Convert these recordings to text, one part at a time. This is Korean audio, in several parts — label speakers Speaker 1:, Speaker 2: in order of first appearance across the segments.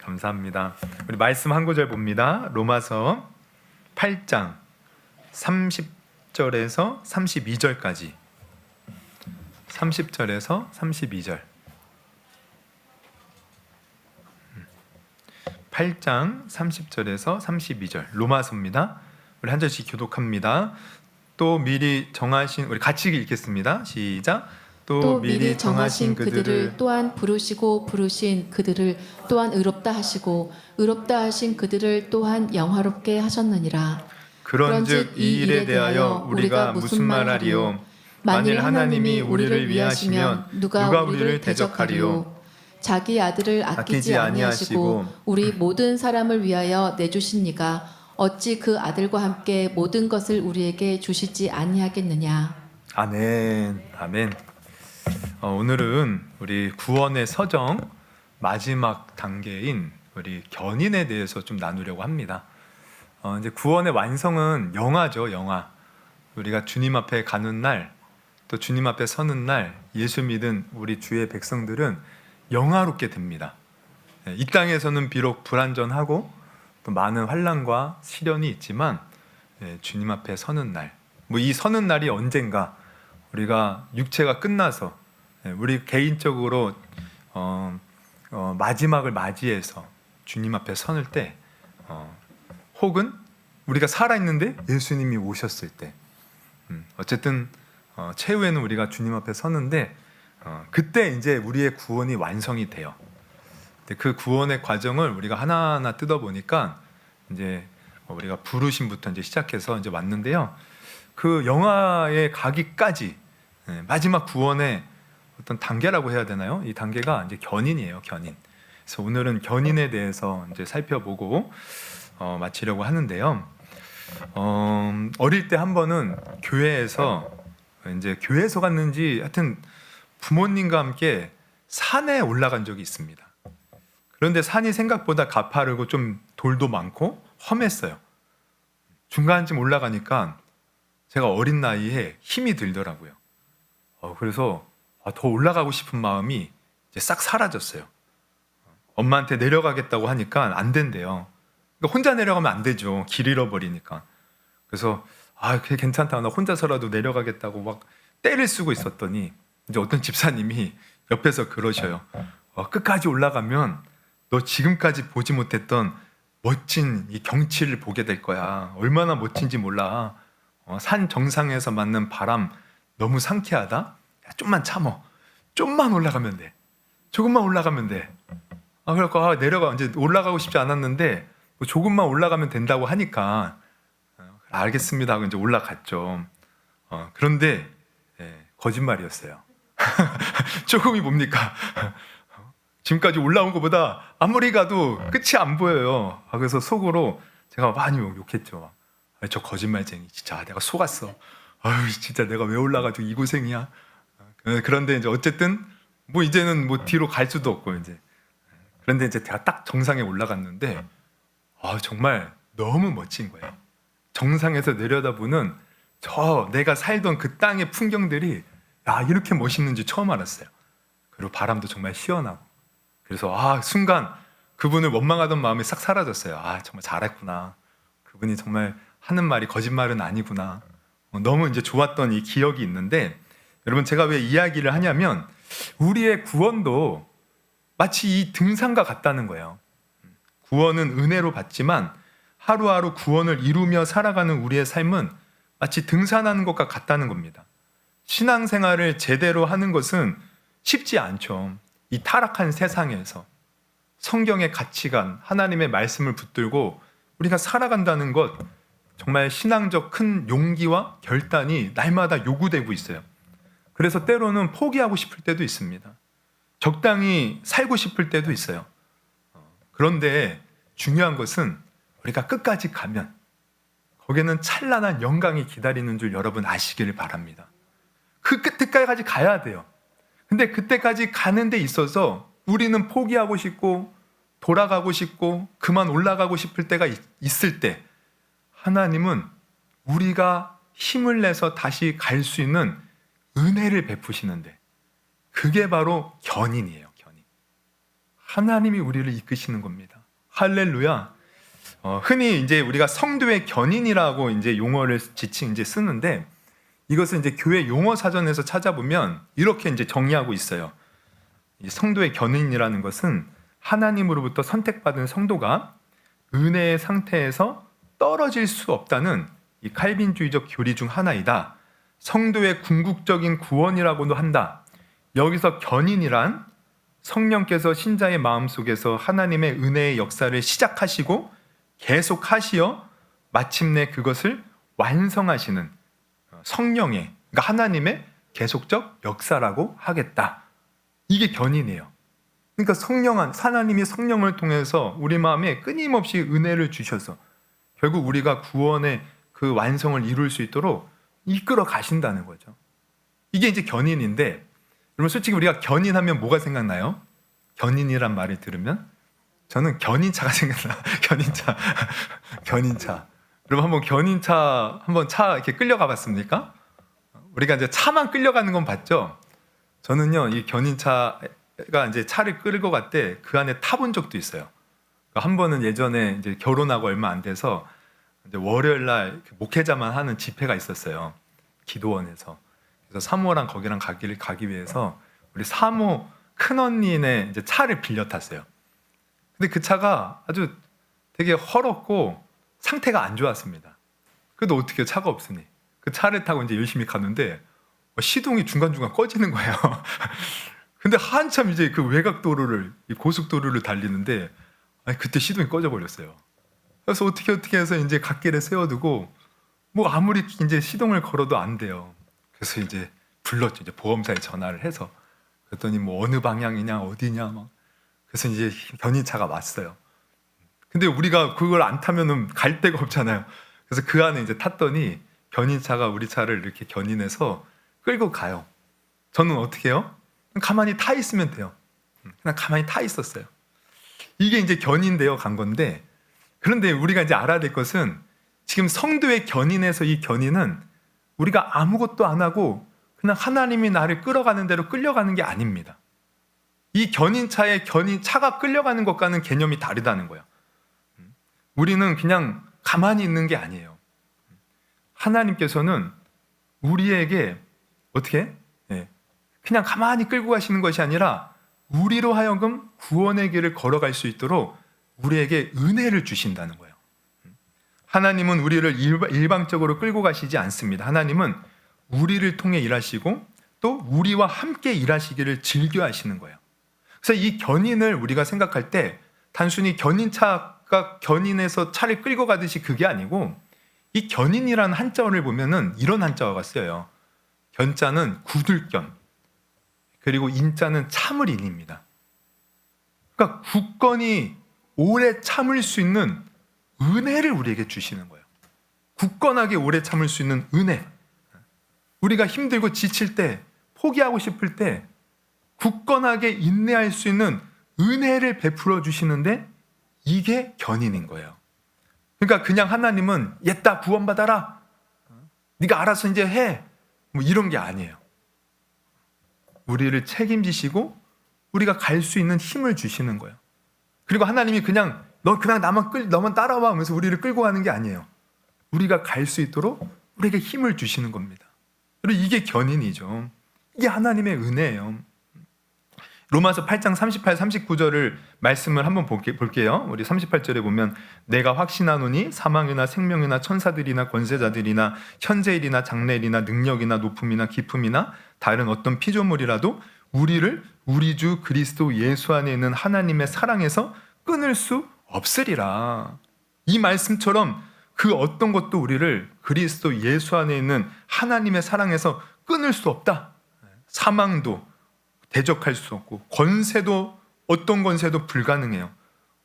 Speaker 1: 감사합니다. 우리 말씀 한 구절 봅니다. 로마서 8장 30절에서 32절까지. 30절에서 32절. 8장 30절에서 32절. 로마서입니다. 우리 한 절씩 교독합니다. 또 미리 정하신, 우리 같이 읽겠습니다. 시작.
Speaker 2: 또 미리 정하신 그들을 또한 부르시고 부르신 그들을 또한 의롭다 하시고 의롭다 하신 그들을 또한 영화롭게 하셨느니라.
Speaker 1: 그런즉 이 일에 대하여 우리가 무슨 말하리요? 만일 하나님이 우리를 위하시면 누가 우리를 대적하리요?
Speaker 2: 자기 아들을 아끼지 아니하시고 우리 모든 사람을 위하여 내주신 이가 어찌 그 아들과 함께 모든 것을 우리에게 주시지 아니하겠느냐.
Speaker 1: 아멘. 아멘. 오늘은 우리 구원의 서정 마지막 단계인 우리 견인에 대해서 좀 나누려고 합니다. 이제 구원의 완성은 영화죠, 영화. 우리가 주님 앞에 가는 날, 또 주님 앞에 서는 날, 예수 믿은 우리 주의 백성들은 영화롭게 됩니다. 이 땅에서는 비록 불완전하고 또 많은 환난과 시련이 있지만 주님 앞에 서는 날, 이 서는 날이 언젠가 우리가 육체가 끝나서 우리 개인적으로 마지막을 맞이해서 주님 앞에 서는 때, 혹은 우리가 살아있는데 예수님이 오셨을 때, 어쨌든 최후에는 우리가 주님 앞에 서는데 그때 이제 우리의 구원이 완성이 돼요. 그 구원의 과정을 우리가 하나하나 뜯어보니까 이제 우리가 부르심부터 이제 시작해서 이제 왔는데요. 그 영화에 가기까지 마지막 구원의 어떤 단계라고 해야 되나요? 이 단계가 이제 견인이에요, 견인. 그래서 오늘은 견인에 대해서 이제 살펴보고 마치려고 하는데요. 어릴 때 한 번은 교회에서 갔는지 하여튼 부모님과 함께 산에 올라간 적이 있습니다. 그런데 산이 생각보다 가파르고 좀 돌도 많고 험했어요. 중간쯤 올라가니까 제가 어린 나이에 힘이 들더라고요. 그래서 더 올라가고 싶은 마음이 이제 싹 사라졌어요. 엄마한테 내려가겠다고 하니까 안 된대요. 그러니까 혼자 내려가면 안 되죠. 길 잃어버리니까. 그래서 그게 괜찮다. 나 혼자서라도 내려가겠다고 막 떼를 쓰고 있었더니 이제 어떤 집사님이 옆에서 그러셔요. 끝까지 올라가면 너 지금까지 보지 못했던 멋진 이 경치를 보게 될 거야. 얼마나 멋진지 몰라. 산 정상에서 맞는 바람 너무 상쾌하다. 야, 좀만 참어. 좀만 올라가면 돼. 조금만 올라가면 돼. 그래서 내려가. 이제 올라가고 싶지 않았는데 조금만 올라가면 된다고 하니까 알겠습니다 하고 이제 올라갔죠. 그런데 거짓말이었어요. 조금이 뭡니까? 지금까지 올라온 것보다 아무리 가도 끝이 안 보여요. 그래서 속으로 제가 많이 욕했죠. 저 거짓말쟁이 진짜 내가 속았어. 진짜 내가 왜 올라가지고 이 고생이야. 그런데 이제 어쨌든 이제는 뒤로 갈 수도 없고 이제. 그런데 이제 제가 딱 정상에 올라갔는데 정말 너무 멋진 거예요. 정상에서 내려다보는 내가 살던 그 땅의 풍경들이 이렇게 멋있는지 처음 알았어요. 그리고 바람도 정말 시원하고. 그래서 순간 그분을 원망하던 마음이 싹 사라졌어요. 정말 잘했구나. 그분이 정말 하는 말이 거짓말은 아니구나. 너무 이제 좋았던 이 기억이 있는데, 여러분 제가 왜 이야기를 하냐면 우리의 구원도 마치 이 등산과 같다는 거예요. 구원은 은혜로 받지만 하루하루 구원을 이루며 살아가는 우리의 삶은 마치 등산하는 것과 같다는 겁니다. 신앙생활을 제대로 하는 것은 쉽지 않죠. 이 타락한 세상에서 성경의 가치관, 하나님의 말씀을 붙들고 우리가 살아간다는 것, 정말 신앙적 큰 용기와 결단이 날마다 요구되고 있어요. 그래서 때로는 포기하고 싶을 때도 있습니다. 적당히 살고 싶을 때도 있어요. 그런데 중요한 것은 우리가 끝까지 가면 거기에는 찬란한 영광이 기다리는 줄 여러분 아시기를 바랍니다. 그 끝까지 가야 돼요. 근데 그때까지 가는 데 있어서 우리는 포기하고 싶고 돌아가고 싶고 그만 올라가고 싶을 때가 있을 때, 하나님은 우리가 힘을 내서 다시 갈 수 있는 은혜를 베푸시는데, 그게 바로 견인이에요. 견인. 하나님이 우리를 이끄시는 겁니다. 할렐루야. 흔히 이제 우리가 성도의 견인이라고 이제 용어를 지칭 이제 쓰는데, 이것은 이제 교회 용어 사전에서 찾아보면 이렇게 이제 정의하고 있어요. 이 성도의 견인이라는 것은 하나님으로부터 선택받은 성도가 은혜의 상태에서 떨어질 수 없다는 이 칼빈주의적 교리 중 하나이다. 성도의 궁극적인 구원이라고도 한다. 여기서 견인이란 성령께서 신자의 마음속에서 하나님의 은혜의 역사를 시작하시고 계속하시어 마침내 그것을 완성하시는 성령의, 그러니까 하나님의 계속적 역사라고 하겠다. 이게 견인이에요. 그러니까 하나님이 성령을 통해서 우리 마음에 끊임없이 은혜를 주셔서 결국 우리가 구원의 그 완성을 이룰 수 있도록 이끌어 가신다는 거죠. 이게 이제 견인인데, 여러분 솔직히 우리가 견인하면 뭐가 생각나요? 견인이란 말을 들으면 저는 견인차가 생각나. 견인차. 여러분 한번 견인차 한번 차 이렇게 끌려가 봤습니까? 우리가 이제 차만 끌려가는 건 봤죠. 저는요 이 견인차가 이제 차를 끌고 갈 때 그 안에 타본 적도 있어요. 한 번은 예전에 이제 결혼하고 얼마 안 돼서 이제 월요일 날 목회자만 하는 집회가 있었어요. 기도원에서. 그래서 사모랑 거기랑 가기 위해서 우리 사모 큰 언니네 이제 차를 빌려 탔어요. 근데 그 차가 아주 되게 헐었고 상태가 안 좋았습니다. 그래도 어떻게 차가 없으니 그 차를 타고 이제 열심히 가는데 시동이 중간중간 꺼지는 거예요. 근데 한참 이제 그 외곽도로를 이 고속도로를 달리는데 그때 시동이 꺼져 버렸어요. 그래서 어떻게 해서 이제 갓길에 세워두고 뭐 아무리 이제 시동을 걸어도 안 돼요. 그래서 이제 불렀죠. 이제 보험사에 전화를 해서 그랬더니 뭐 어느 방향이냐 어디냐 막 그래서 이제 견인차가 왔어요. 근데 우리가 그걸 안 타면은 갈 데가 없잖아요. 그래서 그 안에 이제 탔더니 견인차가 우리 차를 이렇게 견인해서 끌고 가요. 저는 어떻게 해요? 가만히 타 있으면 돼요. 그냥 가만히 타 있었어요. 이게 이제 견인되어 간 건데, 그런데 우리가 이제 알아야 될 것은 지금 성도의 견인에서 이 견인은 우리가 아무것도 안 하고 그냥 하나님이 나를 끌어가는 대로 끌려가는 게 아닙니다. 이 견인차의 차가 끌려가는 것과는 개념이 다르다는 거예요. 우리는 그냥 가만히 있는 게 아니에요. 하나님께서는 우리에게 어떻게? 그냥 가만히 끌고 가시는 것이 아니라 우리로 하여금 구원의 길을 걸어갈 수 있도록 우리에게 은혜를 주신다는 거예요. 하나님은 우리를 일방적으로 끌고 가시지 않습니다. 하나님은 우리를 통해 일하시고 또 우리와 함께 일하시기를 즐겨 하시는 거예요. 그래서 이 견인을 우리가 생각할 때 단순히 견인차가 견인해서 차를 끌고 가듯이 그게 아니고, 이 견인이라는 한자어를 보면은 이런 한자어가 쓰여요. 견자는 굳을견, 그리고 인자는 참을 인입니다. 그러니까 굳건히 오래 참을 수 있는 은혜를 우리에게 주시는 거예요. 굳건하게 오래 참을 수 있는 은혜. 우리가 힘들고 지칠 때, 포기하고 싶을 때 굳건하게 인내할 수 있는 은혜를 베풀어 주시는데 이게 견인인 거예요. 그러니까 그냥 하나님은 얘다 구원받아라, 네가 알아서 이제 해, 뭐 이런 게 아니에요. 우리를 책임지시고 우리가 갈 수 있는 힘을 주시는 거예요. 그리고 하나님이 그냥 너만 따라와 하면서 우리를 끌고 가는 게 아니에요. 우리가 갈 수 있도록 우리에게 힘을 주시는 겁니다. 그리고 이게 견인이죠. 이게 하나님의 은혜예요. 로마서 8장 38, 39절을 말씀을 한번 볼게요. 우리 38절에 보면 내가 확신하노니 사망이나 생명이나 천사들이나 권세자들이나 현재일이나 장래일이나 능력이나 높음이나 깊음이나 다른 어떤 피조물이라도 우리를 우리 주 그리스도 예수 안에 있는 하나님의 사랑에서 끊을 수 없으리라. 이 말씀처럼 그 어떤 것도 우리를 그리스도 예수 안에 있는 하나님의 사랑에서 끊을 수 없다. 사망도 대적할 수 없고 권세도, 어떤 권세도 불가능해요.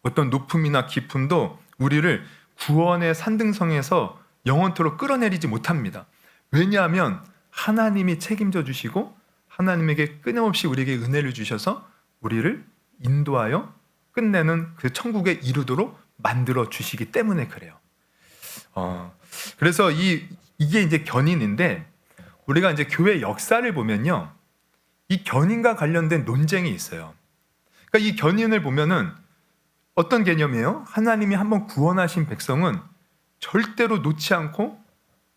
Speaker 1: 어떤 높음이나 깊음도 우리를 구원의 산등성에서 영원토록 끌어내리지 못합니다. 왜냐하면 하나님이 책임져 주시고 하나님에게 끊임없이 우리에게 은혜를 주셔서 우리를 인도하여 끝내는 그 천국에 이르도록 만들어 주시기 때문에 그래요. 그래서 이게 이제 견인인데, 우리가 이제 교회 역사를 보면요, 이 견인과 관련된 논쟁이 있어요. 그러니까 그러니까 이 견인을 보면은 어떤 개념이에요? 하나님이 한번 구원하신 백성은 절대로 놓지 않고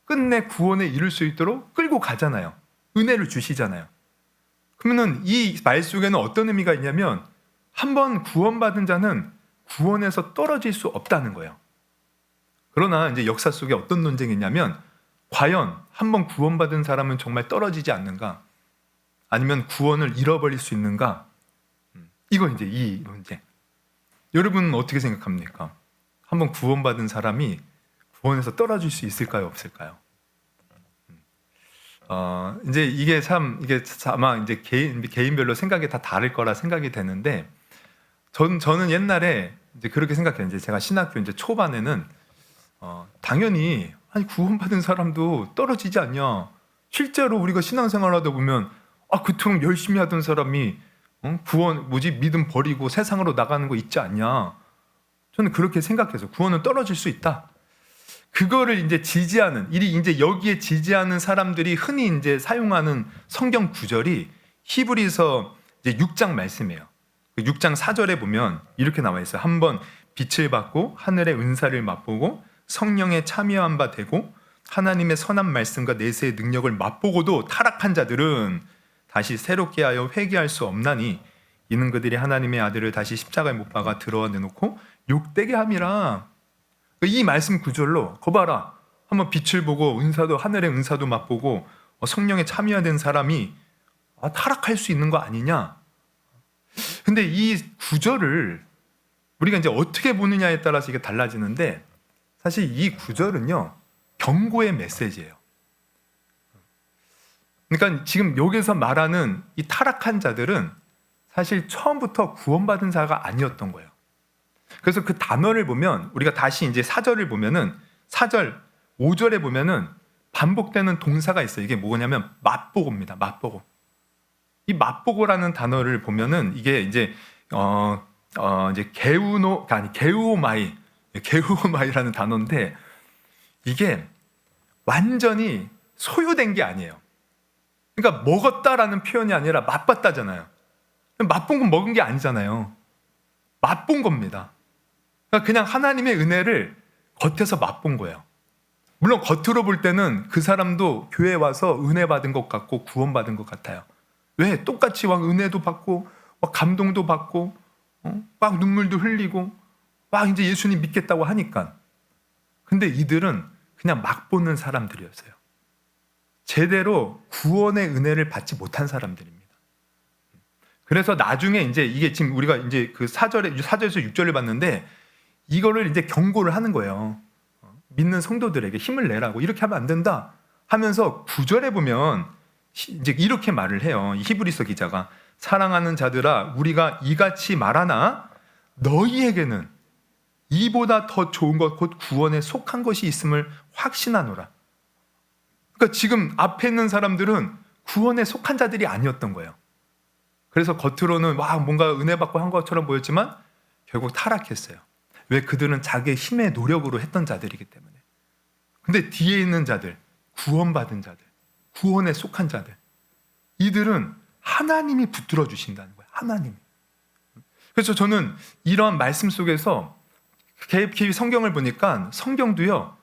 Speaker 1: 끝내 구원에 이룰 수 있도록 끌고 가잖아요. 은혜를 주시잖아요. 그러면은 이 말 속에는 어떤 의미가 있냐면 한번 구원받은 자는 구원에서 떨어질 수 없다는 거예요. 그러나 이제 역사 속에 어떤 논쟁이 있냐면 과연 한번 구원받은 사람은 정말 떨어지지 않는가? 아니면 구원을 잃어버릴 수 있는가? 이거 이제 이 문제. 여러분은 어떻게 생각합니까? 한번 구원받은 사람이 구원에서 떨어질 수 있을까요, 없을까요? 이제 이게 아마 이제 개인별로 생각이 다 다를 거라 생각이 되는데, 저는 옛날에 이제 그렇게 생각해요. 이제 제가 신학교 이제 초반에는 당연히 아니 구원받은 사람도 떨어지지 않냐? 실제로 우리가 신앙생활하다 보면 그토록 열심히 하던 사람이 믿음 버리고 세상으로 나가는 거 있지 않냐? 저는 그렇게 생각해서 구원은 떨어질 수 있다. 그거를 이제 이제 여기에 지지하는 사람들이 흔히 이제 사용하는 성경 구절이 히브리서 이제 6장 말씀이에요. 6장 4절에 보면 이렇게 나와 있어요. 한번 빛을 받고 하늘의 은사를 맛보고 성령에 참여한 바 되고 하나님의 선한 말씀과 내세의 능력을 맛보고도 타락한 자들은 다시 새롭게 하여 회개할 수 없나니 이는 그들이 하나님의 아들을 다시 십자가에 못 박아 드러내놓고 욕되게 함이라. 이 말씀 구절로 거봐라. 한번 빛을 보고 하늘의 은사도 맛보고 성령에 참여된 사람이 타락할 수 있는 거 아니냐? 근데 이 구절을 우리가 이제 어떻게 보느냐에 따라서 이게 달라지는데 사실 이 구절은요 경고의 메시지예요. 그러니까 지금 여기서 말하는 이 타락한 자들은 사실 처음부터 구원받은 자가 아니었던 거예요. 그래서 그 단어를 보면 우리가 다시 이제 4절을 보면은 4절, 5절에 보면은 반복되는 동사가 있어요. 이게 뭐냐면 맛보고입니다. 맛보고. 이 맛보고라는 단어를 보면은 이게 이제 이제 게우오마이라는 단어인데 이게 완전히 소유된 게 아니에요. 그러니까 먹었다라는 표현이 아니라 맛봤다잖아요. 맛본 건 먹은 게 아니잖아요. 맛본 겁니다. 그러니까 그냥 하나님의 은혜를 겉에서 맛본 거예요. 물론 겉으로 볼 때는 그 사람도 교회에 와서 은혜 받은 것 같고 구원받은 것 같아요. 왜? 똑같이 막 은혜도 받고 막 감동도 받고 막 눈물도 흘리고 막 이제 예수님 믿겠다고 하니까. 근데 이들은 그냥 막 보는 사람들이었어요. 제대로 구원의 은혜를 받지 못한 사람들입니다. 그래서 나중에 이제 이게 지금 우리가 이제 그 4절에서 6절을 봤는데 이거를 이제 경고를 하는 거예요. 믿는 성도들에게 힘을 내라고 이렇게 하면 안 된다 하면서 9절에 보면 이제 이렇게 말을 해요. 이 히브리서 기자가 사랑하는 자들아 우리가 이같이 말하나 너희에게는 이보다 더 좋은 것 곧 구원에 속한 것이 있음을 확신하노라. 그러니까 지금 앞에 있는 사람들은 구원에 속한 자들이 아니었던 거예요. 그래서 겉으로는 뭔가 은혜 받고 한 것처럼 보였지만 결국 타락했어요. 왜? 그들은 자기의 힘의 노력으로 했던 자들이기 때문에. 근데 뒤에 있는 자들, 구원받은 자들, 구원에 속한 자들, 이들은 하나님이 붙들어 주신다는 거예요. 하나님. 그래서 저는 이러한 말씀 속에서 성경을 보니까 성경도요,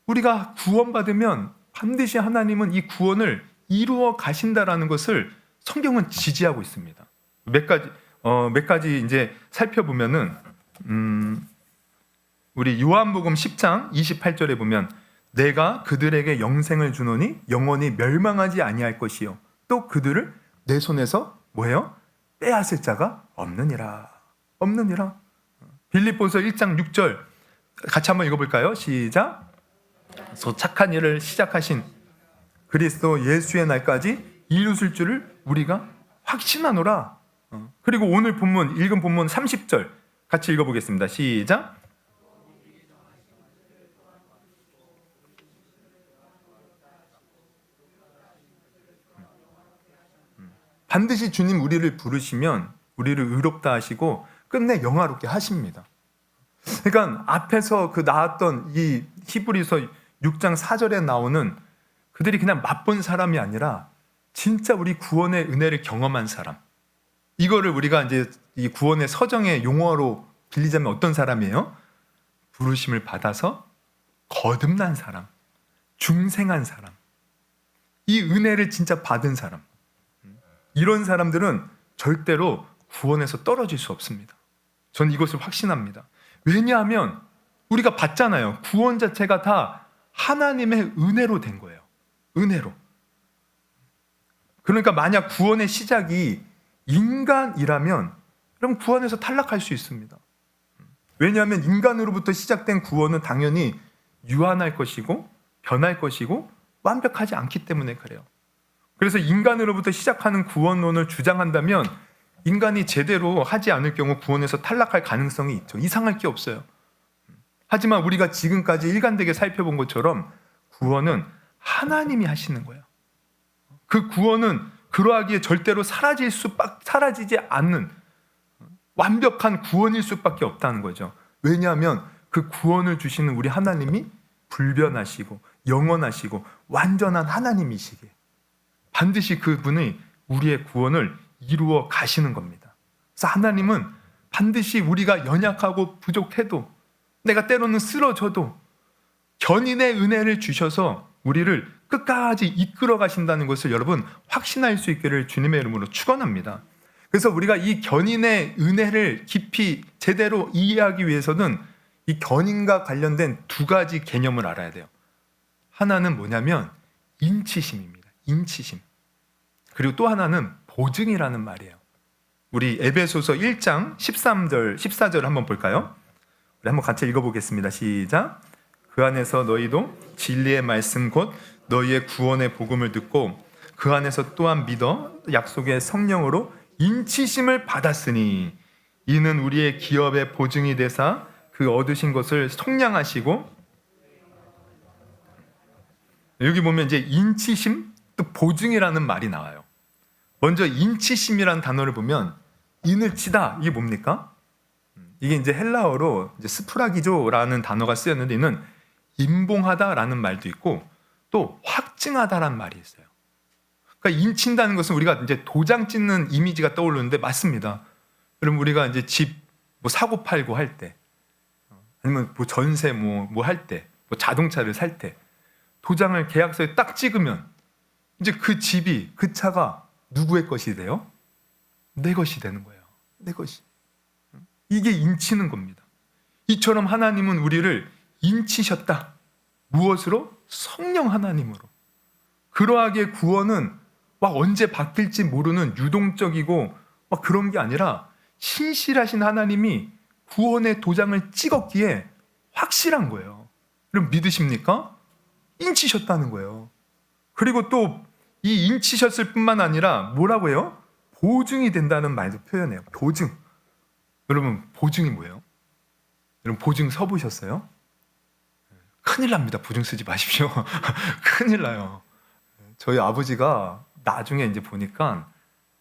Speaker 1: 우리가 구원받으면 반드시 하나님은 이 구원을 이루어 가신다라는 것을 성경은 지지하고 있습니다. 몇 가지 이제 살펴보면은 우리 요한복음 10장 28절에 보면 내가 그들에게 영생을 주노니 영원히 멸망하지 아니할 것이요 또 그들을 내 손에서 뭐예요? 빼앗을 자가 없느니라. 빌립보서 1장 6절 같이 한번 읽어볼까요? 시작. 착한 일을 시작하신 그리스도 예수의 날까지 이루실 줄을 우리가 확신하노라. 그리고 오늘 읽은 본문 30절 같이 읽어보겠습니다. 시작. 반드시 주님 우리를 부르시면 우리를 의롭다 하시고 끝내 영화롭게 하십니다. 그러니까 앞에서 나왔던 이 히브리서 6장 4절에 나오는 그들이 그냥 맛본 사람이 아니라 진짜 우리 구원의 은혜를 경험한 사람, 이거를 우리가 이제 이 구원의 서정의 용어로 빌리자면 어떤 사람이에요? 부르심을 받아서 거듭난 사람, 중생한 사람, 이 은혜를 진짜 받은 사람. 이런 사람들은 절대로 구원에서 떨어질 수 없습니다. 저는 이것을 확신합니다. 왜냐하면 우리가 봤잖아요. 구원 자체가 다 하나님의 은혜로 된 거예요. 은혜로. 그러니까 만약 구원의 시작이 인간이라면 그럼 구원에서 탈락할 수 있습니다. 왜냐하면 인간으로부터 시작된 구원은 당연히 유한할 것이고 변할 것이고 완벽하지 않기 때문에 그래요. 그래서 인간으로부터 시작하는 구원론을 주장한다면 인간이 제대로 하지 않을 경우 구원에서 탈락할 가능성이 있죠. 이상할 게 없어요. 하지만 우리가 지금까지 일관되게 살펴본 것처럼 구원은 하나님이 하시는 거예요. 그 구원은 그러하기에 절대로 사라지지 않는 완벽한 구원일 수밖에 없다는 거죠. 왜냐하면 그 구원을 주시는 우리 하나님이 불변하시고 영원하시고 완전한 하나님이시기에 반드시 그분이 우리의 구원을 이루어 가시는 겁니다. 그래서 하나님은 반드시 우리가 연약하고 부족해도 내가 때로는 쓰러져도 견인의 은혜를 주셔서 우리를 끝까지 이끌어 가신다는 것을 여러분 확신할 수 있기를 주님의 이름으로 축원합니다. 그래서 우리가 이 견인의 은혜를 깊이 제대로 이해하기 위해서는 이 견인과 관련된 두 가지 개념을 알아야 돼요. 하나는 뭐냐면 인치심입니다. 인치심. 그리고 또 하나는 보증이라는 말이에요. 우리 에베소서 1장 13절, 14절 한번 볼까요? 우리 한번 같이 읽어보겠습니다. 시작. 그 안에서 너희도 진리의 말씀 곧 너희의 구원의 복음을 듣고 그 안에서 또한 믿어 약속의 성령으로 인치심을 받았으니 이는 우리의 기업의 보증이 되사 그 얻으신 것을 속량하시고 여기 보면 이제 인치심 또 보증이라는 말이 나와요. 먼저 인치심이라는 단어를 보면 인을 치다 이게 뭡니까? 이게 이제 헬라어로 이제 스프라기조라는 단어가 쓰였는데 이는 임봉하다라는 말도 있고 또 확증하다라는 말이 있어요. 그러니까 인친다는 것은 우리가 이제 도장 찍는 이미지가 떠오르는데 맞습니다. 여러분 우리가 이제 집 뭐 사고 팔고 할 때 아니면 뭐 전세 뭐 할 때 뭐 자동차를 살 때 도장을 계약서에 딱 찍으면 이제 그 집이 그 차가 누구의 것이 돼요? 내 것이 되는 거예요. 내 것이. 이게 인치는 겁니다. 이처럼 하나님은 우리를 인치셨다. 무엇으로? 성령 하나님으로. 그러하기에 구원은 막 언제 바뀔지 모르는 유동적이고 막 그런 게 아니라 신실하신 하나님이 구원의 도장을 찍었기에 확실한 거예요. 그럼 믿으십니까? 인치셨다는 거예요. 그리고 또 이 인치셨을 뿐만 아니라 뭐라고 해요? 보증이 된다는 말도 표현해요. 보증. 여러분 보증이 뭐예요? 여러분 보증 써보셨어요? 큰일 납니다. 보증 쓰지 마십시오. 큰일 나요. 저희 아버지가 나중에 이제 보니까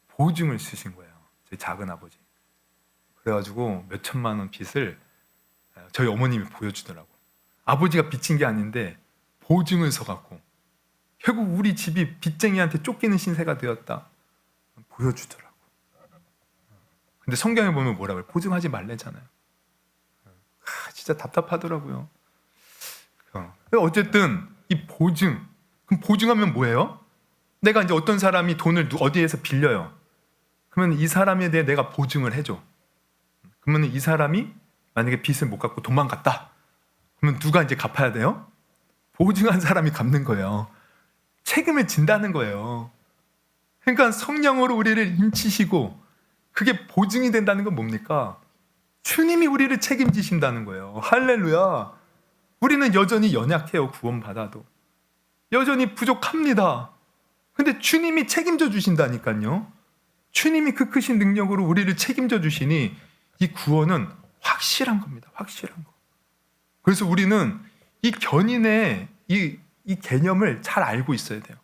Speaker 1: 보증을 쓰신 거예요. 저희 작은 아버지. 그래가지고 몇 천만 원 빚을 저희 어머님이 보여주더라고. 아버지가 빚진 게 아닌데 보증을 서갖고 결국 우리 집이 빚쟁이한테 쫓기는 신세가 되었다. 보여주더라고. 근데 성경에 보면 뭐라고 해요? 보증하지 말래잖아요. 진짜 답답하더라고요. 어쨌든 이 보증. 그럼 보증하면 뭐예요? 내가 이제 어떤 사람이 돈을 어디에서 빌려요. 그러면 이 사람에 대해 내가 보증을 해줘. 그러면 이 사람이 만약에 빚을 못 갚고 도망갔다. 그러면 누가 이제 갚아야 돼요? 보증한 사람이 갚는 거예요. 책임을 진다는 거예요. 그러니까 성령으로 우리를 인치시고 그게 보증이 된다는 건 뭡니까? 주님이 우리를 책임지신다는 거예요. 할렐루야. 우리는 여전히 연약해요. 구원받아도. 여전히 부족합니다. 근데 주님이 책임져 주신다니까요. 주님이 그 크신 능력으로 우리를 책임져 주시니 이 구원은 확실한 겁니다. 확실한 거. 그래서 우리는 이 견인의 이 개념을 잘 알고 있어야 돼요.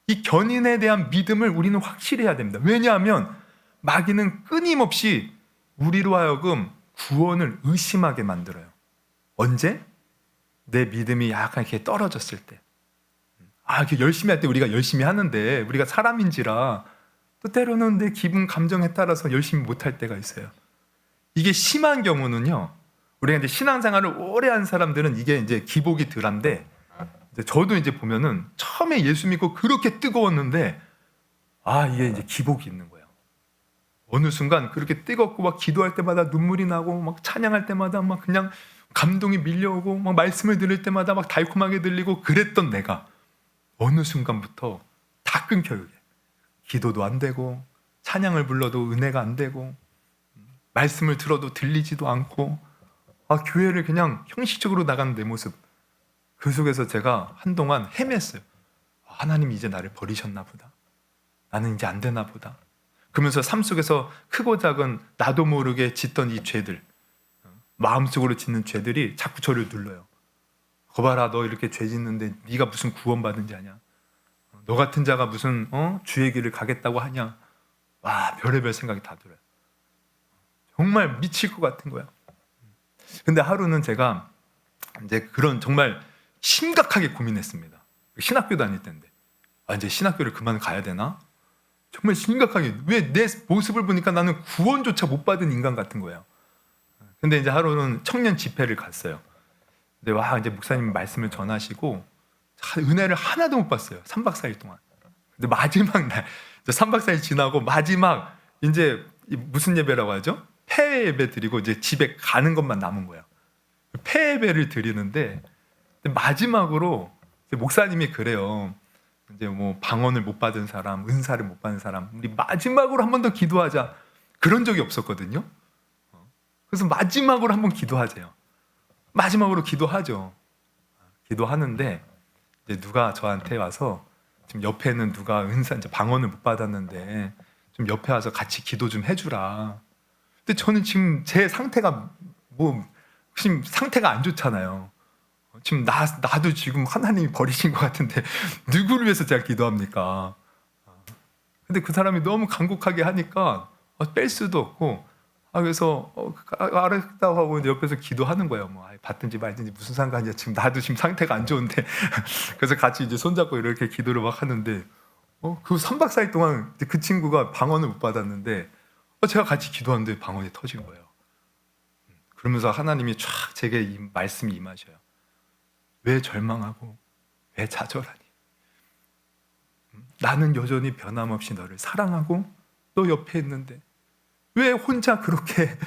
Speaker 1: 이 견인에 대한 믿음을 우리는 확실히 해야 됩니다. 왜냐하면 마귀는 끊임없이 우리로 하여금 구원을 의심하게 만들어요. 언제? 내 믿음이 약간 이렇게 떨어졌을 때. 이렇게 열심히 할 때 우리가 열심히 하는데 우리가 사람인지라 또 때로는 내 기분 감정에 따라서 열심히 못할 때가 있어요. 이게 심한 경우는요, 우리가 이제 신앙생활을 오래 한 사람들은 이게 이제 기복이 덜한데, 이제 저도 이제 보면은 처음에 예수 믿고 그렇게 뜨거웠는데, 이게 이제 기복이 있는 거예요. 어느 순간 그렇게 뜨겁고 막 기도할 때마다 눈물이 나고 막 찬양할 때마다 막 그냥 감동이 밀려오고 막 말씀을 들을 때마다 막 달콤하게 들리고 그랬던 내가 어느 순간부터 다 끊겨요. 이게. 기도도 안 되고 찬양을 불러도 은혜가 안 되고 말씀을 들어도 들리지도 않고 교회를 그냥 형식적으로 나가는 내 모습, 그 속에서 제가 한동안 헤맸어요. 하나님이 이제 나를 버리셨나 보다. 나는 이제 안 되나 보다. 그러면서 삶 속에서 크고 작은 나도 모르게 짓던 이 죄들, 마음속으로 짓는 죄들이 자꾸 저를 눌러요. 거봐라, 너 이렇게 죄 짓는데 네가 무슨 구원받은 자냐? 너 같은 자가 무슨 주의 길을 가겠다고 하냐? 별의별 생각이 다 들어요. 정말 미칠 것 같은 거야. 근데 하루는 제가 이제 그런 정말 심각하게 고민했습니다. 신학교 다닐 때인데 이제 신학교를 그만 가야 되나? 정말 심각하게, 왜 내 모습을 보니까 나는 구원조차 못 받은 인간 같은 거예요. 근데 이제 하루는 청년 집회를 갔어요. 근데 이제 목사님 말씀을 전하시고 은혜를 하나도 못 봤어요. 3박 4일 동안. 근데 마지막 날, 3박 4일 지나고 마지막 이제 무슨 예배라고 하죠? 폐회 예배 드리고 이제 집에 가는 것만 남은 거예요. 폐회 예배를 드리는데 마지막으로 목사님이 그래요. 이제 뭐 방언을 못 받은 사람, 은사를 못 받은 사람, 우리 마지막으로 한 번 더 기도하자. 그런 적이 없었거든요. 그래서 마지막으로 한 번 기도하세요. 마지막으로 기도하죠. 기도하는데 이제 누가 저한테 와서 지금 옆에는 누가 은사, 이제 방언을 못 받았는데 좀 옆에 와서 같이 기도 좀 해주라. 근데 저는 지금 제 상태가 지금 상태가 안 좋잖아요. 지금 나도 지금 하나님이 버리신 것 같은데 누구를 위해서 제가 기도합니까? 근데 그 사람이 너무 간곡하게 하니까 뺄 수도 없고 그래서 알았다고 하고 옆에서 기도하는 거예요. 받든지 말든지 무슨 상관이야. 지금 나도 지금 상태가 안 좋은데 그래서 같이 이제 손잡고 이렇게 기도를 막 하는데 그 3박 4일 동안 그 친구가 방언을 못 받았는데 제가 같이 기도하는데 방언이 터진 거예요. 그러면서 하나님이 쫙 제게 이 말씀이 임하셔요. 왜 절망하고 왜 좌절하니? 나는 여전히 변함없이 너를 사랑하고 너 옆에 있는데 왜 혼자 그렇게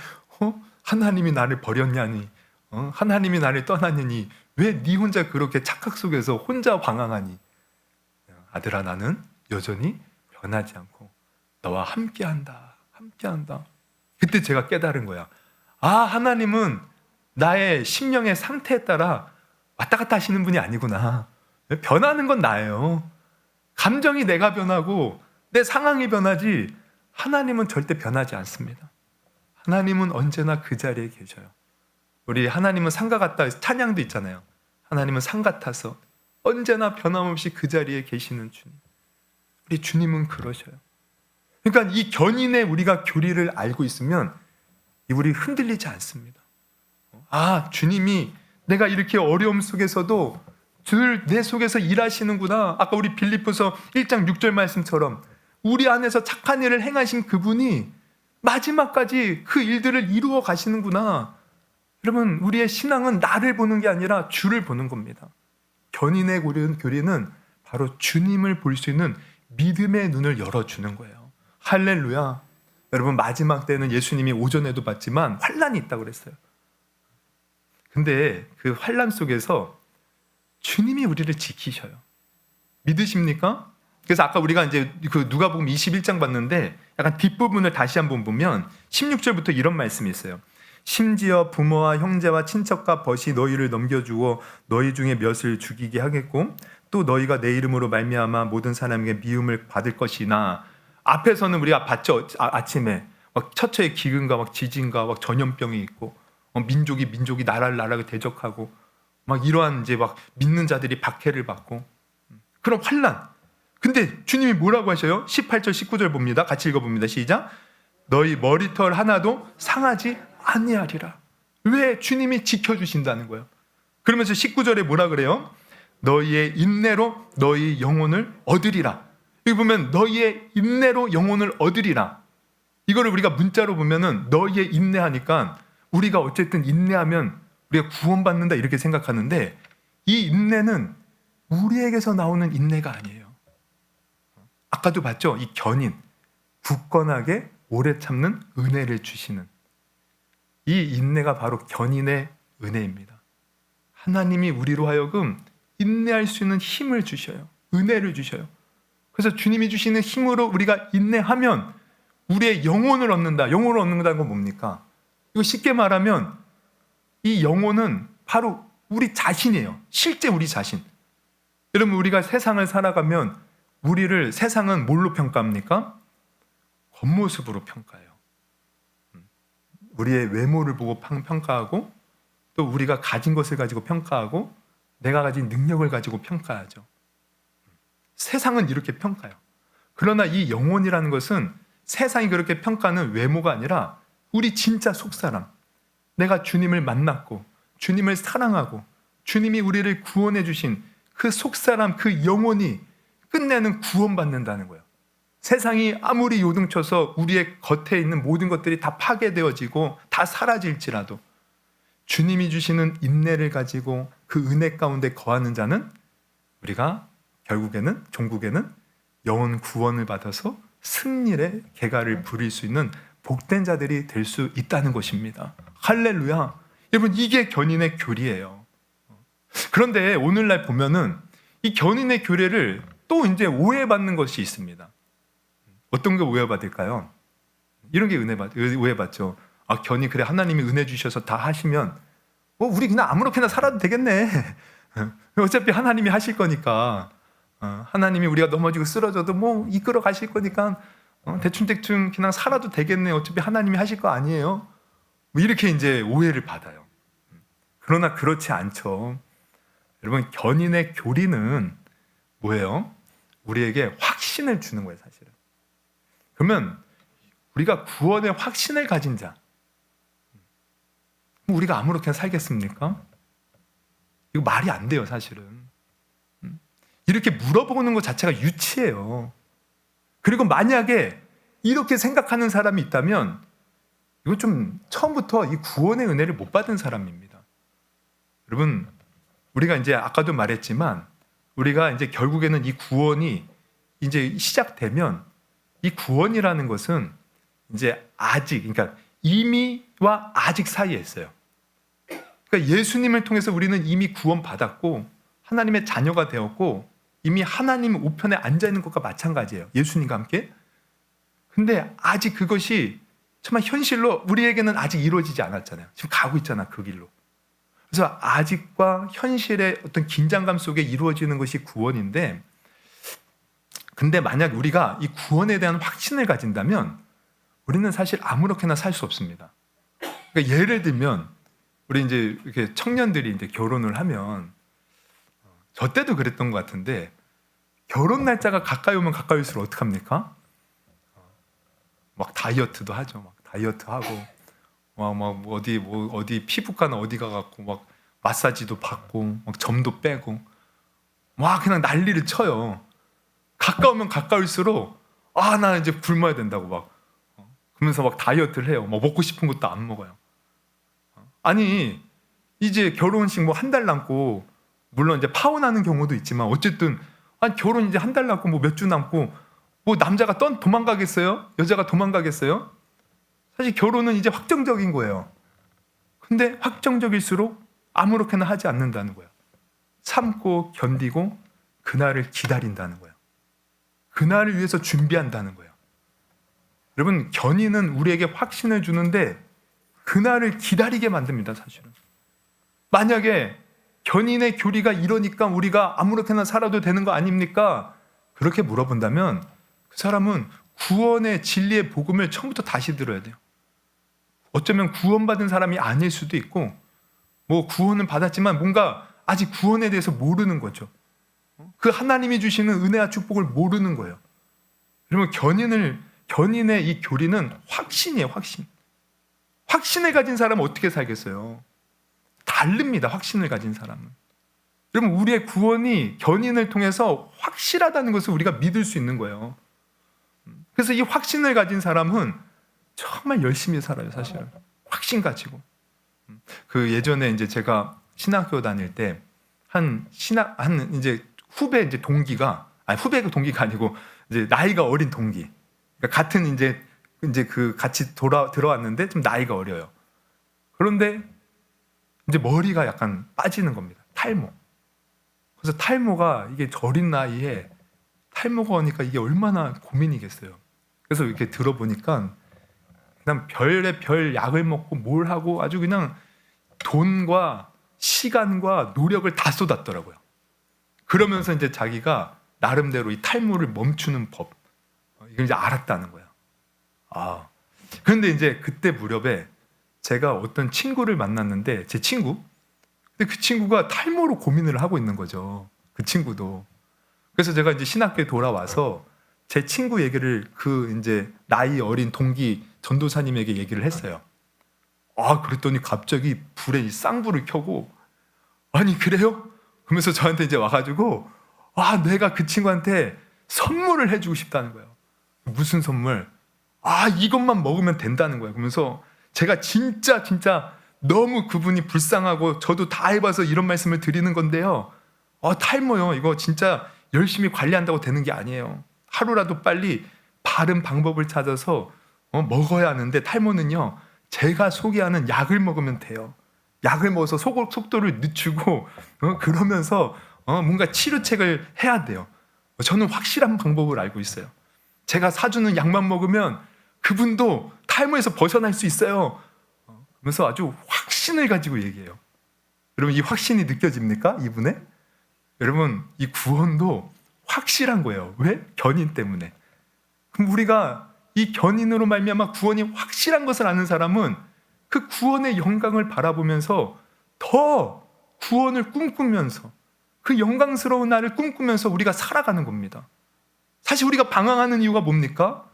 Speaker 1: 하나님이 나를 버렸냐니, 하나님이 나를 떠났느니 왜 네 혼자 그렇게 착각 속에서 혼자 방황하니? 아들아, 나는 여전히 변하지 않고 너와 함께한다. 그때 제가 깨달은 거야. 하나님은 나의 심령의 상태에 따라 왔다 갔다 하시는 분이 아니구나. 변하는 건 나예요. 감정이 내가 변하고 내 상황이 변하지 하나님은 절대 변하지 않습니다. 하나님은 언제나 그 자리에 계셔요. 우리 하나님은 상과 같다 찬양도 있잖아요. 하나님은 상 같아서 언제나 변함없이 그 자리에 계시는 주님. 우리 주님은 그러셔요. 그러니까 이 견인의 우리가 교리를 알고 있으면 우리 흔들리지 않습니다. 주님이 내가 이렇게 어려움 속에서도 늘 내 속에서 일하시는구나. 아까 우리 빌립보서 1장 6절 말씀처럼 우리 안에서 착한 일을 행하신 그분이 마지막까지 그 일들을 이루어 가시는구나. 여러분, 우리의 신앙은 나를 보는 게 아니라 주를 보는 겁니다. 견인의 교리는 바로 주님을 볼 수 있는 믿음의 눈을 열어주는 거예요. 할렐루야. 여러분, 마지막 때는 예수님이 오전에도 봤지만 환난이 있다고 그랬어요. 근데 그 환난 속에서 주님이 우리를 지키셔요. 믿으십니까? 그래서 아까 우리가 이제 그 누가복음 21장 봤는데 약간 뒷부분을 다시 한번 보면 16절부터 이런 말씀이 있어요. 심지어 부모와 형제와 친척과 벗이 너희를 넘겨주어 너희 중에 몇을 죽이게 하겠고 또 너희가 내 이름으로 말미암아 모든 사람에게 미움을 받을 것이나. 앞에서는 우리가 봤죠. 아침에 막 처처의 기근과 막 지진과 막 전염병이 있고 민족이 나라를 대적하고 막 이러한 이제 막 믿는 자들이 박해를 받고 그런 환난. 근데 주님이 뭐라고 하셔요? 18절 19절 봅니다. 같이 읽어봅니다. 시작. 너희 머리털 하나도 상하지 아니하리라. 왜? 주님이 지켜주신다는 거예요. 그러면서 19절에 뭐라 그래요? 너희의 인내로 너희 영혼을 얻으리라. 여기 보면 너희의 인내로 영혼을 얻으리라. 이거를 우리가 문자로 보면은 너희의 인내하니까 우리가 어쨌든 인내하면 우리가 구원받는다 이렇게 생각하는데, 이 인내는 우리에게서 나오는 인내가 아니에요. 아까도 봤죠? 이 견인, 굳건하게 오래 참는 은혜를 주시는 이 인내가 바로 견인의 은혜입니다. 하나님이 우리로 하여금 인내할 수 있는 힘을 주셔요. 은혜를 주셔요. 그래서 주님이 주시는 힘으로 우리가 인내하면 우리의 영혼을 얻는다. 영혼을 얻는다는 건 뭡니까? 이거 쉽게 말하면 이 영혼은 바로 우리 자신이에요. 실제 우리 자신. 여러분, 우리가 세상을 살아가면 우리를 세상은 뭘로 평가합니까? 겉모습으로 평가해요. 우리의 외모를 보고 평가하고, 또 우리가 가진 것을 가지고 평가하고, 내가 가진 능력을 가지고 평가하죠. 세상은 이렇게 평가해요. 그러나 이 영혼이라는 것은 세상이 그렇게 평가하는 외모가 아니라 우리 진짜 속사람, 내가 주님을 만났고 주님을 사랑하고 주님이 우리를 구원해 주신 그 속사람, 그 영혼이 끝내는 구원받는다는 거예요. 세상이 아무리 요동쳐서 우리의 겉에 있는 모든 것들이 다 파괴되어지고 다 사라질지라도 주님이 주시는 인내를 가지고 그 은혜 가운데 거하는 자는 우리가 결국에는 종국에는 영혼 구원을 받아서 승리의 계가를 부릴 수 있는 복된 자들이 될 수 있다는 것입니다. 할렐루야. 여러분, 이게 견인의 교리예요. 그런데 오늘날 보면은 이 견인의 교리를 또 이제 오해받는 것이 있습니다. 어떤 게 오해받을까요? 이런 게 오해받죠. 아, 견인, 그래, 하나님이 은혜 주셔서 다 하시면 우리 그냥 아무렇게나 살아도 되겠네. 어차피 하나님이 하실 거니까, 하나님이 우리가 넘어지고 쓰러져도 뭐 이끌어 가실 거니까 대충 그냥 살아도 되겠네. 어차피 하나님이 하실 거 아니에요. 뭐 이렇게 이제 오해를 받아요. 그러나 그렇지 않죠. 여러분, 견인의 교리는 뭐예요? 우리에게 확신을 주는 거예요, 사실은. 그러면 우리가 구원의 확신을 가진 자, 우리가 아무렇게나 살겠습니까? 이거 말이 안 돼요, 사실은. 이렇게 물어보는 것 자체가 유치해요. 그리고 만약에 이렇게 생각하는 사람이 있다면 이건 좀 처음부터 이 구원의 은혜를 못 받은 사람입니다. 여러분, 우리가 이제 아까도 말했지만 우리가 이제 결국에는 이 구원이 이제 시작되면 이 구원이라는 것은 이제 아직, 그러니까 이미와 아직 사이에 있어요. 그러니까 예수님을 통해서 우리는 이미 구원받았고 하나님의 자녀가 되었고 이미 하나님 우편에 앉아 있는 것과 마찬가지예요. 예수님과 함께. 근데 아직 그것이 정말 현실로 우리에게는 아직 이루어지지 않았잖아요. 지금 가고 있잖아, 그 길로. 그래서 아직과 현실의 어떤 긴장감 속에 이루어지는 것이 구원인데, 근데 만약 우리가 이 구원에 대한 확신을 가진다면 우리는 사실 아무렇게나 살 수 없습니다. 그러니까 예를 들면 우리 이제 이렇게 청년들이 이제 결혼을 하면, 저 때도 그랬던 것 같은데, 결혼 날짜가 가까이 오면 가까이 올수록 어떡합니까? 막 다이어트도 하죠. 막 다이어트 하고, 막 어디 피부과나 어디 가갖고 막 마사지도 받고, 막 점도 빼고, 막 그냥 난리를 쳐요. 가까우면 가까울수록 나 이제 굶어야 된다고 막 그러면서 막 다이어트를 해요. 막 먹고 싶은 것도 안 먹어요. 아니, 이제 결혼식 뭐 한 달 남고, 물론 이제 파혼하는 경우도 있지만 어쨌든 결혼 이제 한 달 남고 뭐 몇 주 남고, 뭐 남자가 도망가겠어요? 여자가 도망가겠어요? 사실 결혼은 이제 확정적인 거예요. 근데 확정적일수록 아무렇게나 하지 않는다는 거예요. 참고 견디고 그날을 기다린다는 거예요. 그날을 위해서 준비한다는 거예요. 여러분, 견인은 우리에게 확신을 주는데 그날을 기다리게 만듭니다, 사실은. 만약에 견인의 교리가 이러니까 우리가 아무렇게나 살아도 되는 거 아닙니까? 그렇게 물어본다면 그 사람은 구원의 진리의 복음을 처음부터 다시 들어야 돼요. 어쩌면 구원받은 사람이 아닐 수도 있고, 뭐 구원은 받았지만 뭔가 아직 구원에 대해서 모르는 거죠. 그 하나님이 주시는 은혜와 축복을 모르는 거예요. 여러분, 견인의 이 교리는 확신이에요, 확신. 확신을 가진 사람은 어떻게 살겠어요? 다릅니다, 확신을 가진 사람은. 여러분 우리의 구원이 견인을 통해서 확실하다는 것을 우리가 믿을 수 있는 거예요. 그래서 이 확신을 가진 사람은 정말 열심히 살아요, 사실은. 확신 가지고. 그 예전에 이제 제가 신학교 다닐 때 한 이제 후배 이제 동기가 후배가 동기가 아니고 이제 나이가 어린 동기. 그러니까 같은 이제 그 같이 들어왔는데 좀 나이가 어려요. 그런데 이제 머리가 약간 빠지는 겁니다. 탈모. 그래서 탈모가 이게 어린 나이에 탈모가 오니까 이게 얼마나 고민이겠어요. 그래서 이렇게 들어보니까 그냥 별의 별 약을 먹고 뭘 하고 아주 그냥 돈과 시간과 노력을 다 쏟았더라고요. 그러면서 이제 자기가 나름대로 이 탈모를 멈추는 법 이걸 이제 알았다는 거야. 그런데 이제 그때 무렵에 제가 어떤 친구를 만났는데 제 친구. 근데 그 친구가 탈모로 고민을 하고 있는 거죠. 그 친구도. 그래서 제가 이제 신학교에 돌아와서 제 친구 얘기를 그 이제 나이 어린 동기 전도사님에게 얘기를 했어요. 그랬더니 갑자기 불에 이 쌍불을 켜고 아니 그래요? 그러면서 저한테 이제 와가지고 내가 그 친구한테 선물을 해주고 싶다는 거예요. 무슨 선물? 이것만 먹으면 된다는 거예요. 그러면서 제가 진짜 너무 그분이 불쌍하고 저도 다 해봐서 이런 말씀을 드리는 건데요. 탈모요. 이거 진짜 열심히 관리한다고 되는 게 아니에요. 하루라도 빨리 바른 방법을 찾아서 먹어야 하는데 탈모는요. 제가 소개하는 약을 먹으면 돼요. 약을 먹어서 속도를 늦추고 그러면서 뭔가 치료책을 해야 돼요. 저는 확실한 방법을 알고 있어요. 제가 사주는 약만 먹으면 그분도 탈모에서 벗어날 수 있어요. 그러면서 아주 확신을 가지고 얘기해요. 여러분 이 확신이 느껴집니까? 이분의? 여러분 이 구원도 확실한 거예요. 왜? 견인 때문에. 그럼 우리가 이 견인으로 말미암아 구원이 확실한 것을 아는 사람은 그 구원의 영광을 바라보면서 더 구원을 꿈꾸면서 그 영광스러운 날을 꿈꾸면서 우리가 살아가는 겁니다. 사실 우리가 방황하는 이유가 뭡니까?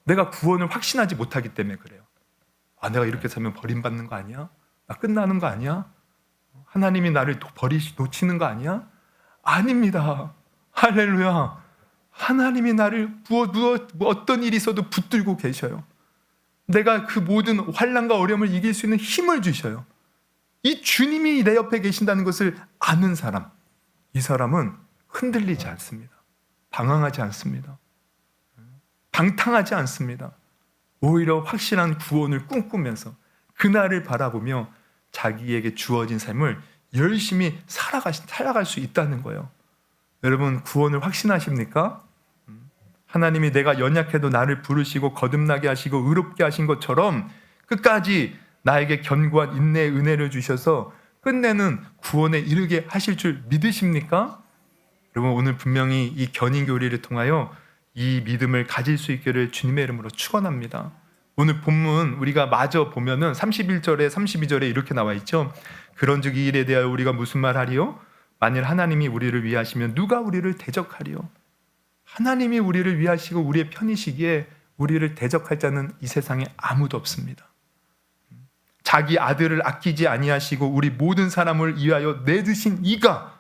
Speaker 1: 내가 구원을 확신하지 못하기 때문에 그래요. 내가 이렇게 살면 버림받는 거 아니야? 나 끝나는 거 아니야? 하나님이 나를 놓치는 거 아니야? 아닙니다. 할렐루야. 하나님이 나를 어떤 일이 있어도 붙들고 계셔요. 내가 그 모든 환난과 어려움을 이길 수 있는 힘을 주셔요. 이 주님이 내 옆에 계신다는 것을 아는 사람, 이 사람은 흔들리지 않습니다. 방황하지 않습니다. 방탕하지 않습니다. 오히려 확실한 구원을 꿈꾸면서 그날을 바라보며 자기에게 주어진 삶을 열심히 살아갈 수 있다는 거예요. 여러분 구원을 확신하십니까? 하나님이 내가 연약해도 나를 부르시고 거듭나게 하시고 의롭게 하신 것처럼 끝까지 나에게 견고한 인내의 은혜를 주셔서 끝내는 구원에 이르게 하실 줄 믿으십니까? 여러분 오늘 분명히 이 견인 교리를 통하여 이 믿음을 가질 수 있기를 주님의 이름으로 축원합니다. 오늘 본문 우리가 마저 보면은 31절에 32절에 이렇게 나와 있죠. 그런즉 이 일에 대하여 우리가 무슨 말하리요? 만일 하나님이 우리를 위하시면 누가 우리를 대적하리요? 하나님이 우리를 위하시고 우리의 편이시기에 우리를 대적할 자는 이 세상에 아무도 없습니다. 자기 아들을 아끼지 아니하시고 우리 모든 사람을 위하여 내두신 이가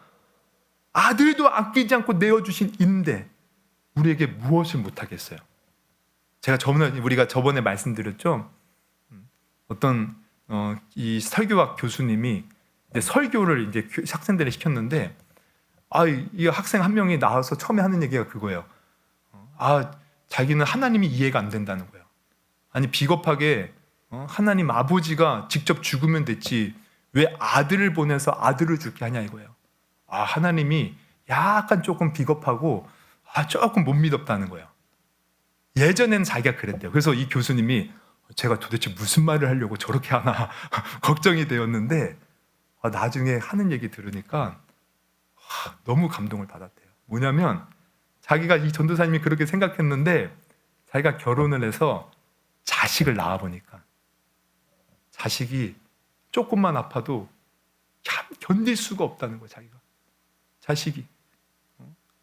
Speaker 1: 아들도 아끼지 않고 내어주신 인데 우리에게 무엇을 못하겠어요? 우리가 저번에 말씀드렸죠. 어떤 이 설교학 교수님이 이제 설교를 이제 학생들을 시켰는데 이 학생 한 명이 나와서 처음에 하는 얘기가 그거예요. 자기는 하나님이 이해가 안 된다는 거예요. 아니 비겁하게 하나님 아버지가 직접 죽으면 됐지 왜 아들을 보내서 아들을 죽게 하냐 이거예요. 하나님이 약간 조금 비겁하고 조금 못 믿었다는 거예요. 예전에는 자기가 그랬대요. 그래서 이 교수님이 제가 도대체 무슨 말을 하려고 저렇게 하나 걱정이 되었는데 나중에 하는 얘기 들으니까 너무 감동을 받았대요. 뭐냐면 자기가 이 전도사님이 그렇게 생각했는데 자기가 결혼을 해서 자식을 낳아보니까 자식이 조금만 아파도 견딜 수가 없다는 거예요. 자식이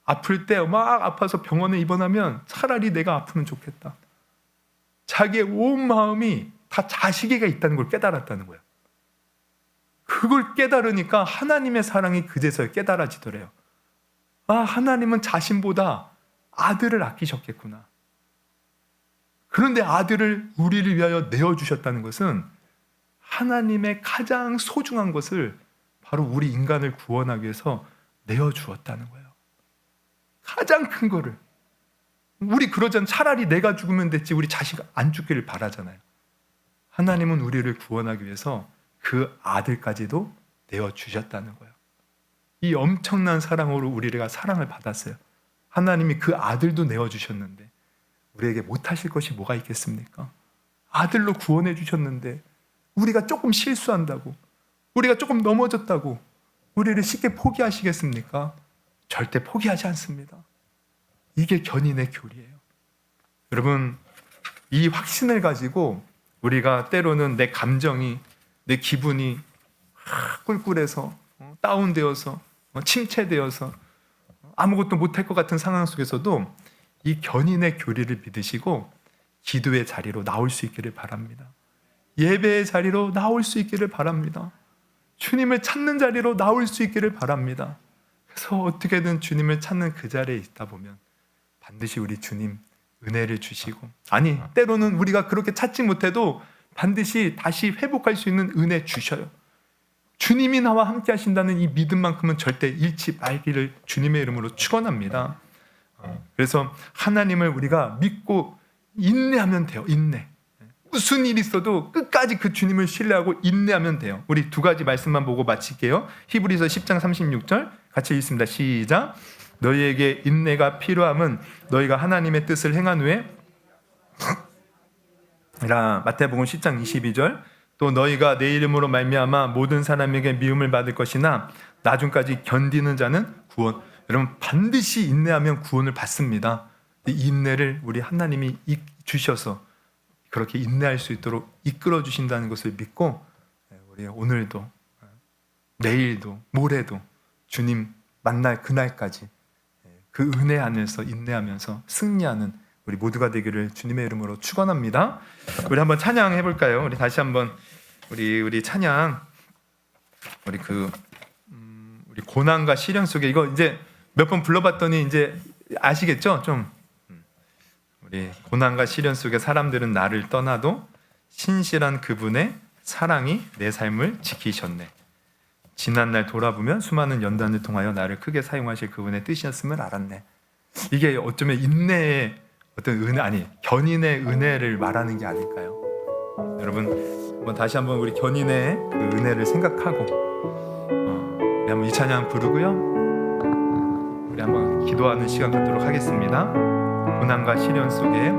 Speaker 1: 아플 때 막 아파서 병원에 입원하면 차라리 내가 아프면 좋겠다. 자기의 온 마음이 다 자식에게 있다는 걸 깨달았다는 거예요. 그걸 깨달으니까 하나님의 사랑이 그제서야 깨달아지더래요. 아, 하나님은 자신보다 아들을 아끼셨겠구나. 그런데 아들을 우리를 위하여 내어주셨다는 것은 하나님의 가장 소중한 것을 바로 우리 인간을 구원하기 위해서 내어주었다는 거예요. 가장 큰 거를. 우리 그러잖아요. 차라리 내가 죽으면 됐지 우리 자식 안 죽기를 바라잖아요. 하나님은 우리를 구원하기 위해서 그 아들까지도 내어주셨다는 거예요. 이 엄청난 사랑으로 우리가 사랑을 받았어요. 하나님이 그 아들도 내어주셨는데 우리에게 못하실 것이 뭐가 있겠습니까? 아들로 구원해 주셨는데 우리가 조금 실수한다고, 우리가 조금 넘어졌다고 우리를 쉽게 포기하시겠습니까? 절대 포기하지 않습니다. 이게 견인의 교리예요. 여러분, 이 확신을 가지고 우리가 때로는 내 감정이, 내 기분이 꿀꿀해서 다운되어서 침체되어서 아무것도 못할 것 같은 상황 속에서도 이 견인의 교리를 믿으시고 기도의 자리로 나올 수 있기를 바랍니다. 예배의 자리로 나올 수 있기를 바랍니다. 주님을 찾는 자리로 나올 수 있기를 바랍니다. 그래서 어떻게든 주님을 찾는 그 자리에 있다 보면 반드시 우리 주님 은혜를 주시고, 아니 때로는 우리가 그렇게 찾지 못해도 반드시 다시 회복할 수 있는 은혜 주셔요. 주님이 나와 함께 하신다는 이 믿음만큼은 절대 잃지 말기를 주님의 이름으로 축원합니다. 그래서 하나님을 우리가 믿고 인내하면 돼요. 인내. 무슨 일이 있어도 끝까지 그 주님을 신뢰하고 인내하면 돼요. 우리 두 가지 말씀만 보고 마칠게요. 히브리서 10장 36절 같이 읽습니다. 시작. 너희에게 인내가 필요함은 너희가 하나님의 뜻을 행한 후에 마태복음 10장 22절 또 너희가 내 이름으로 말미암아 모든 사람에게 미움을 받을 것이나 나중까지 견디는 자는 구원. 여러분 반드시 인내하면 구원을 받습니다. 이 인내를 우리 하나님이 주셔서 그렇게 인내할 수 있도록 이끌어 주신다는 것을 믿고 우리 오늘도 내일도 모레도 주님 만날 그날까지 그 은혜 안에서 인내하면서 승리하는 우리 모두가 되기를 주님의 이름으로 축원합니다. 우리 한번 찬양해 볼까요? 우리 다시 한번 우리 찬양 우리 우리 고난과 시련 속에 이거 이제 몇 번 불러봤더니 이제 아시겠죠? 좀 우리 고난과 시련 속에 사람들은 나를 떠나도 신실한 그분의 사랑이 내 삶을 지키셨네. 지난날 돌아보면 수많은 연단을 통하여 나를 크게 사용하실 그분의 뜻이었음을 알았네. 이게 어쩌면 인내의 어떤 은혜, 견인의 은혜를 말하는 게 아닐까요? 여러분 다시 한번 우리 견인의 그 은혜를 생각하고 우리 한번 이 찬양 부르고요. 우리 한번 기도하는 시간 갖도록 하겠습니다. 고난과 시련 속에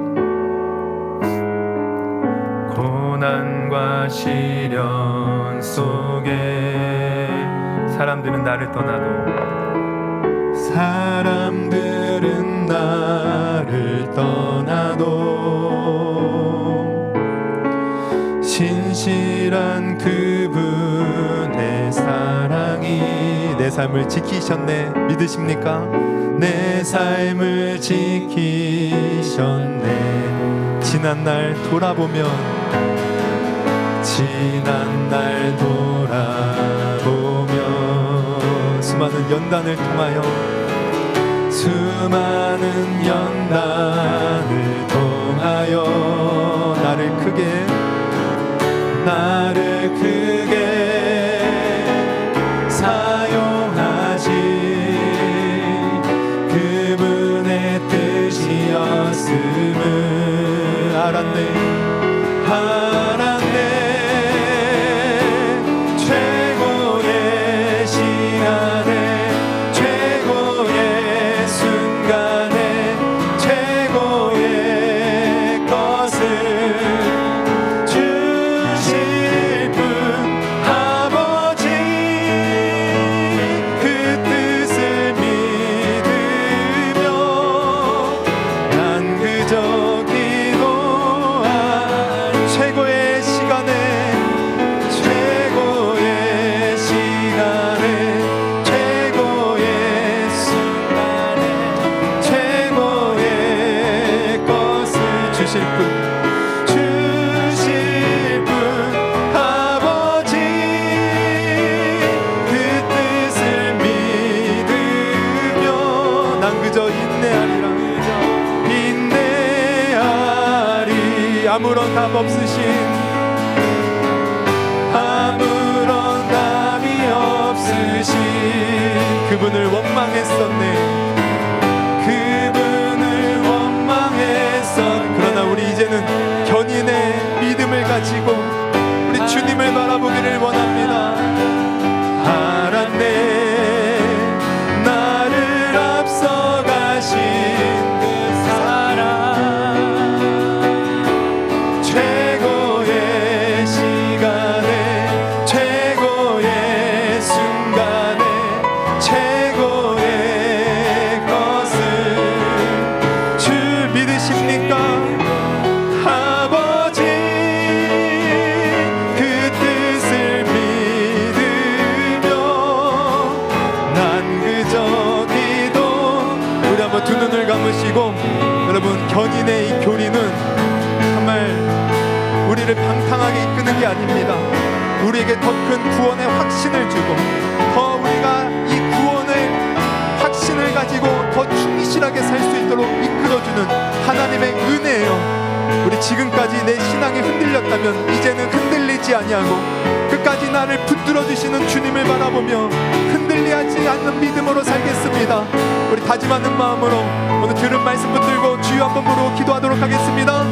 Speaker 1: 고난과 시련 속에 사람들은 나를 떠나도 신실한 그분의 사랑이 내 삶을 지키셨네. 믿으십니까? 내 삶을 지키셨네. 지난날 돌아보면 수많은 연단을 통하여 나를 크게 사용하신 그분의 뜻이었음을 알았네. 최고의 시간에 최고의 순간에 최고의 것을 주실 분 아버지 그 뜻을 믿으며 난 그저 기도한 최고의 시간에 최고의 순간에 최고의 것을 주실 분 아버지 아무런 답이 없으신 그분을 원망했었네. 그분을 원망했었. 그러나 우리 이제는 견인의 믿음을 가지고 우리 주님을 바라보기를 원합니다. 알았네, 나를 앞서가신 그 사랑, 최고의 시간에 최고의 순간에 최고의 것을 주 믿으십니까? 아버지 그 뜻을 믿으며 난 그저 기도. 우리 한번 두 눈을 감으시고, 여러분, 견인의 이 교리는 정말 우리를 방탕하게 이끄는 게 아닙니다. 우리에게 더 큰 구원의 확신을 주고, 더 우리가 이 구원의 확신을 가지고 더 충실하게 살 수 있도록 이끌어주는 하나님의 은혜예요. 우리 지금까지 내 신앙이 흔들렸다면 이제는 흔들리지 아니하고 끝까지 나를 붙들어 주시는 주님을 바라보며 흔들리지 않는 믿음으로 살겠습니다. 우리 다짐하는 마음으로 오늘 들은 말씀 붙들고 주여 한번 부르고 기도하도록 하겠습니다.